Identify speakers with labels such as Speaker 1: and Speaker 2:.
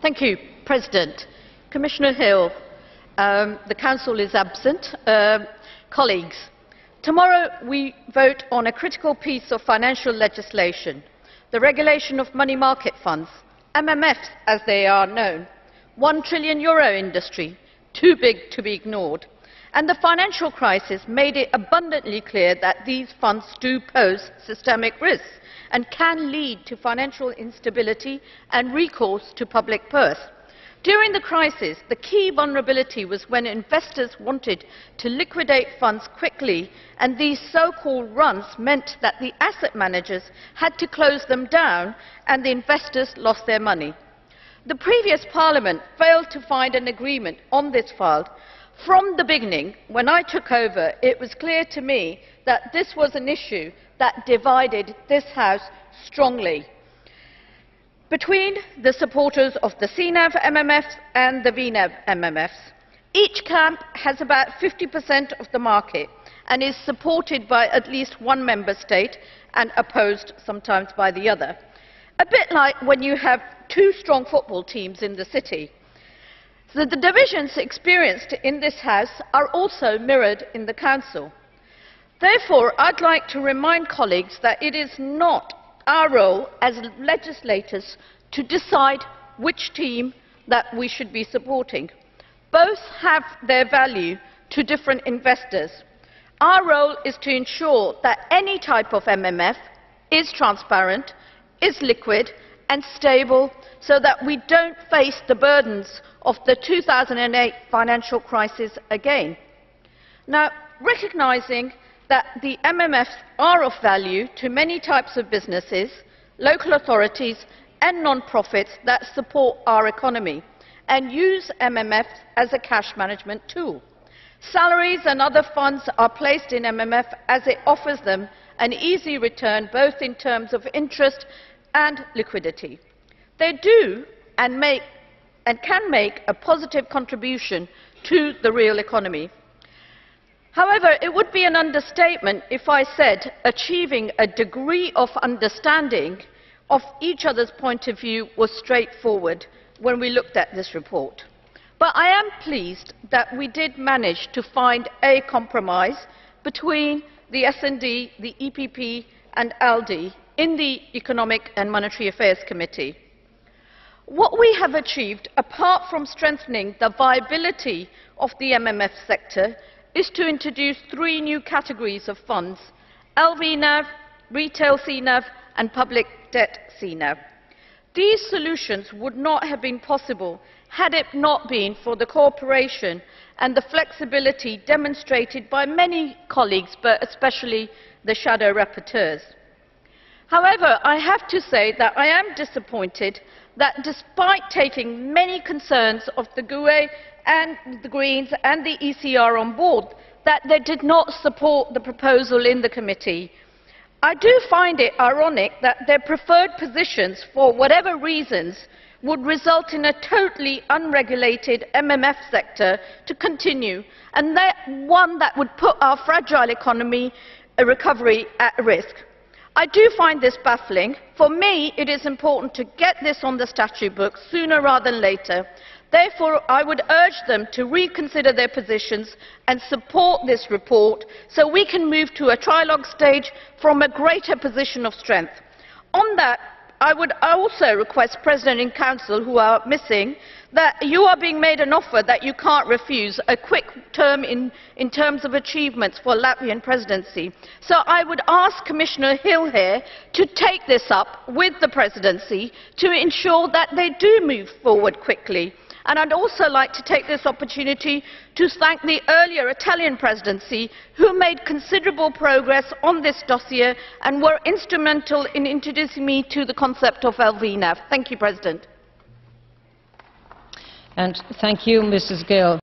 Speaker 1: Mr President. Commissioner Hill, the Council is absent. Colleagues, tomorrow we vote on a critical piece of financial legislation, the regulation of money market funds, MMFs as they are known, €1 trillion industry, too big to be ignored. And the financial crisis made it abundantly clear that these funds do pose systemic risks and can lead to financial instability and recourse to public purse. During the crisis, the key vulnerability was when investors wanted to liquidate funds quickly, and these so-called runs meant that the asset managers had to close them down and the investors lost their money. The previous Parliament failed to find an agreement on this file. From the beginning, when I took over, it was clear to me that this was an issue that divided this House strongly between the supporters of the CNAV MMFs and the VNAV MMFs. Each camp has about 50% of the market and is supported by at least one member state and opposed sometimes by the other. A bit like when you have two strong football teams in the city. So the divisions experienced in this House are also mirrored in the Council. Therefore, I'd like to remind colleagues that it is not our role as legislators to decide which team that we should be supporting. Both have their value to different investors. Our role is to ensure that any type of MMF is transparent, is liquid and stable, so that we don't face the burdens of the 2008 financial crisis again. Now, recognising that the MMFs are of value to many types of businesses, local authorities and non-profits that support our economy and use MMFs as a cash management tool. Salaries and other funds are placed in MMF as it offers them an easy return both in terms of interest and liquidity. They do and can make a positive contribution to the real economy. However, it would be an understatement if I said achieving a degree of understanding of each other's point of view was straightforward when we looked at this report. But I am pleased that we did manage to find a compromise between the S&D, the EPP and ALDE in the Economic and Monetary Affairs Committee. What we have achieved, apart from strengthening the viability of the MMF sector, is to introduce three new categories of funds: LVNAV, Retail CNAV and Public Debt CNAV. These solutions would not have been possible had it not been for the cooperation and the flexibility demonstrated by many colleagues, but especially the shadow rapporteurs. However, I have to say that I am disappointed that despite taking many concerns of the GUE and the Greens and the ECR on board, that they did not support the proposal in the committee. I do find it ironic that their preferred positions, for whatever reasons, would result in a totally unregulated MMF sector to continue, and one that would put our fragile economy recovery at risk. I do find this baffling. For me, it is important to get this on the statute book sooner rather than later. Therefore, I would urge them to reconsider their positions and support this report so we can move to a trilogue stage from a greater position of strength. On that, I would also request President and Council, who are missing, that you are being made an offer that you can't refuse, a quick term in terms of achievements for Latvian presidency. So I would ask Commissioner Hill here to take this up with the presidency to ensure that they do move forward quickly. And I'd also like to take this opportunity to thank the earlier Italian presidency, who made considerable progress on this dossier and were instrumental in introducing me to the concept of LVNAV. Thank you, President.
Speaker 2: And thank you, Mrs. Gill.